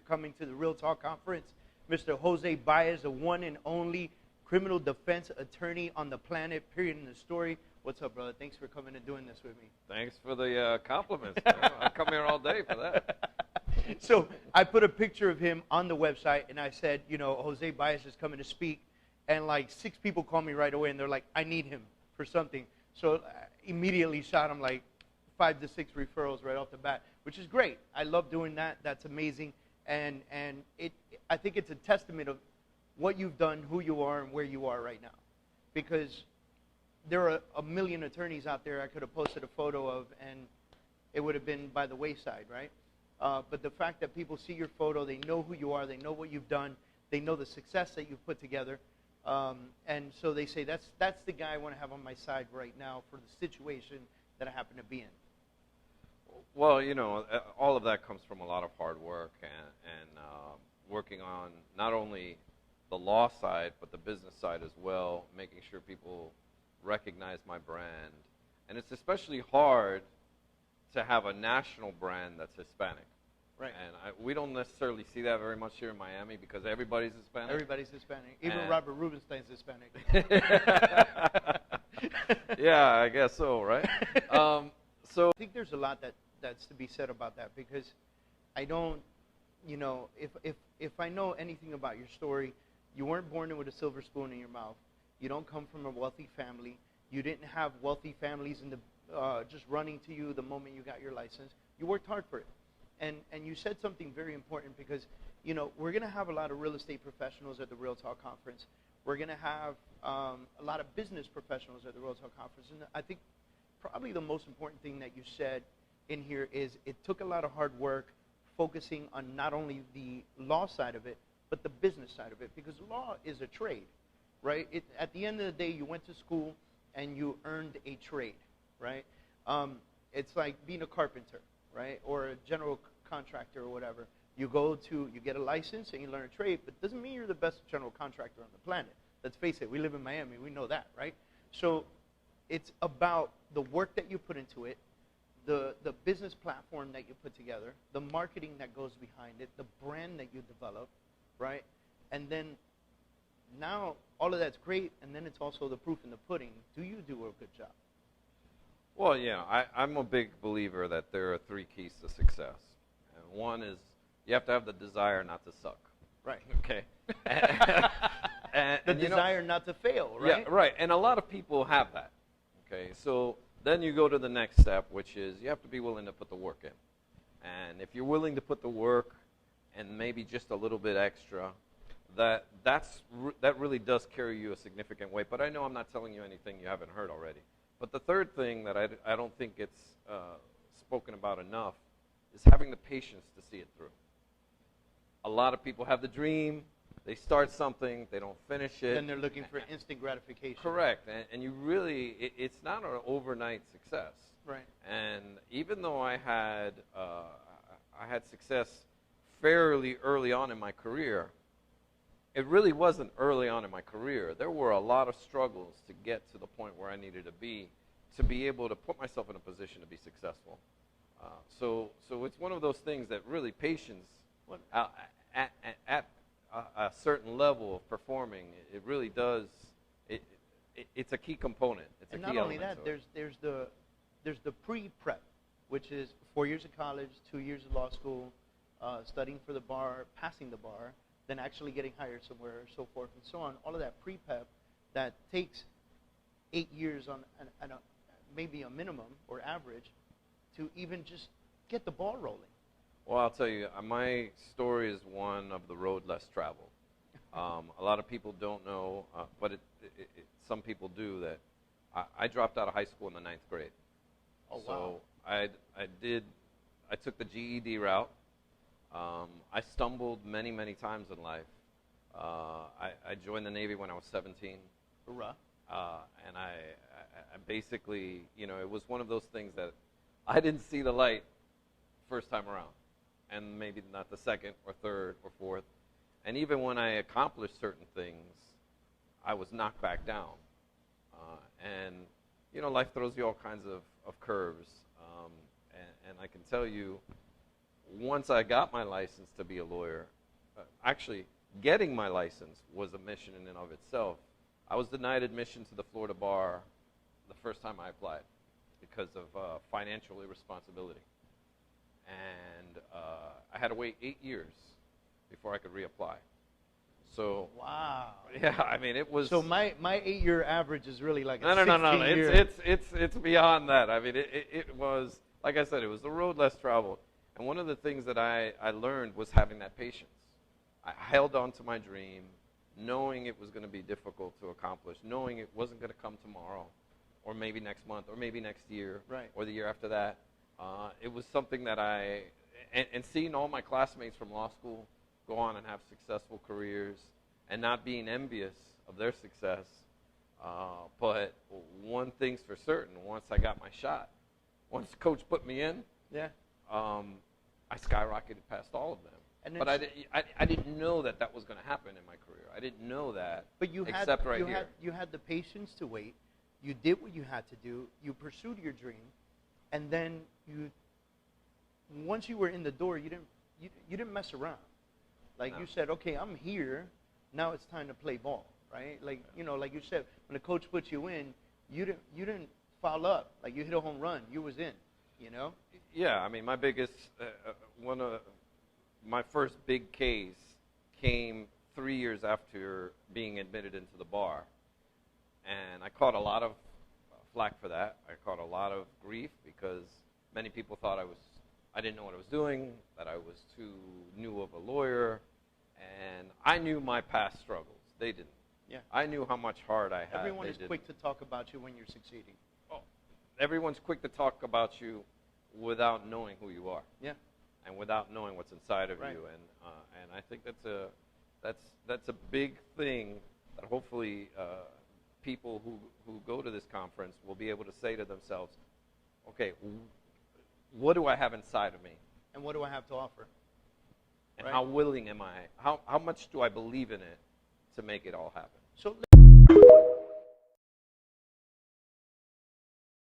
coming to the Real Talk Conference. Mr. Jose Baez, the one and only criminal defense attorney on the planet, period in the story. What's up, brother? Thanks for coming and doing this with me. Thanks for the compliments. I come here all day for that. So I put a picture of him on the website, and I said, you know, Jose Baez is coming to speak. And like 6 people called me right away, and they're like, I need him for something. So I immediately shot him like 5 to 6 referrals right off the bat, which is great. I love doing that. That's amazing. And I think it's a testament of what you've done, who you are, and where you are right now. Because there are a million attorneys out there I could have posted a photo of, and it would have been by the wayside, right? But the fact that people see your photo, they know who you are, they know what you've done, they know the success that you've put together, and so they say, that's the guy I want to have on my side right now for the situation that I happen to be in. Well, you know, all of that comes from a lot of hard work and working on not only the law side, but the business side as well, making sure people recognize my brand. And it's especially hard to have a national brand that's Hispanic. Right. And we don't necessarily see that very much here in Miami because everybody's Hispanic. Everybody's Hispanic. Even Robert Rubenstein's Hispanic. Yeah, I guess so, right? So I think there's a lot that's to be said about that, because I don't, you know, if I know anything about your story, you weren't born with a silver spoon in your mouth. You don't come from a wealthy family. You didn't have wealthy families in the just running to you the moment you got your license. You worked hard for it. And you said something very important, because, you know, we're going to have a lot of real estate professionals at the Real Talk Conference. We're going to have a lot of business professionals at the Real Talk Conference. And I think probably the most important thing that you said in here is it took a lot of hard work focusing on not only the law side of it, but the business side of it, because law is a trade, right? At the end of the day, you went to school and you earned a trade, right? It's like being a carpenter, right? Or a general contractor or whatever. You get a license and you learn a trade, but it doesn't mean you're the best general contractor on the planet. Let's face it, we live in Miami, we know that, right? So it's about the work that you put into it, the business platform that you put together, the marketing that goes behind it, the brand that you develop, right? And then now all of that's great, and then it's also the proof in the pudding. Do you do a good job? Well, yeah, I'm a big believer that there are 3 keys to success. And one is you have to have the desire not to suck. Right. Okay. The desire not to fail, right? Yeah, right. And a lot of people have that. Okay. So then you go to the next step, which is you have to be willing to put the work in. And if you're willing to put the work and maybe just a little bit extra, that really does carry you a significant weight. But I know I'm not telling you anything you haven't heard already. But the third thing that I don't think it's spoken about enough is having the patience to see it through. A lot of people have the dream, they start something, they don't finish it. Then they're looking for instant gratification. Correct, and you really, it's not an overnight success. Right. And even though I had success fairly early on in my career, it really wasn't early on in my career. There were a lot of struggles to get to the point where I needed to be able to put myself in a position to be successful. So it's one of those things that really patience, at a certain level of performing, it really does. It's a key component. It's a key element. And not only that, there's the pre-prep, which is 4 years of college, 2 years of law school, studying for the bar, passing the bar, then actually getting hired somewhere, so forth and so on. All of that pre-prep that takes 8 years on maybe a minimum or average to even just get the ball rolling. Well, I'll tell you, my story is one of the road less traveled. A lot of people don't know, but some people do, that I dropped out of high school in the 9th grade. Oh, wow. So I took the GED route. I stumbled many, many times in life. I joined the Navy when I was 17. Hoorah. And I basically, you know, it was one of those things that I didn't see the light first time around, and maybe not the second or third or fourth. And even when I accomplished certain things, I was knocked back down. And, you know, life throws you all kinds of curves. And I can tell you, once I got my license to be a lawyer, actually getting my license was a mission in and of itself. I was denied admission to the Florida bar the first time I applied because of financial irresponsibility. And I had to wait 8 years before I could reapply. So wow. yeah, I mean it was. So my 8-year average is really like a No. 16-year. It's beyond that. I mean it was, like I said, it was the road less traveled. And one of the things that I learned was having that patience. I held on to my dream, knowing it was going to be difficult to accomplish, knowing it wasn't going to come tomorrow, or maybe next month, or maybe next year, Right. or the year after that. It was something that and seeing all my classmates from law school go on and have successful careers, and not being envious of their success. But one thing's for certain: once I got my shot, once Coach put me in, Yeah. I skyrocketed past all of them. And But I didn't know that was going to happen in my career. I didn't know that. But you had except right here. you had the patience to wait. You did what you had to do. You pursued your dream, and then once you were in the door, you didn't mess around. Like No. you said, okay, I'm here. Now it's time to play ball, right? Like like you said, when the coach puts you in, you didn't foul up. Like you hit a home run, you was in. Yeah, I mean, my biggest one of my first big case came 3 years after being admitted into the bar, and I caught a lot of flack for that. I caught a lot of grief because many people thought I didn't know what I was doing, that I was too new of a lawyer, and I knew my past struggles. They didn't. Yeah. I knew how much hard I had. Everyone They is didn't. quick to talk about you when you're succeeding. Everyone's quick to talk about you without knowing who you are. Yeah. And without knowing what's inside of Right. you, and I think that's a big thing that hopefully people who go to this conference will be able to say to themselves, okay, what do I have inside of me, And what do I have to offer? and Right. how willing am I? How much do I believe in it to make it all happen? So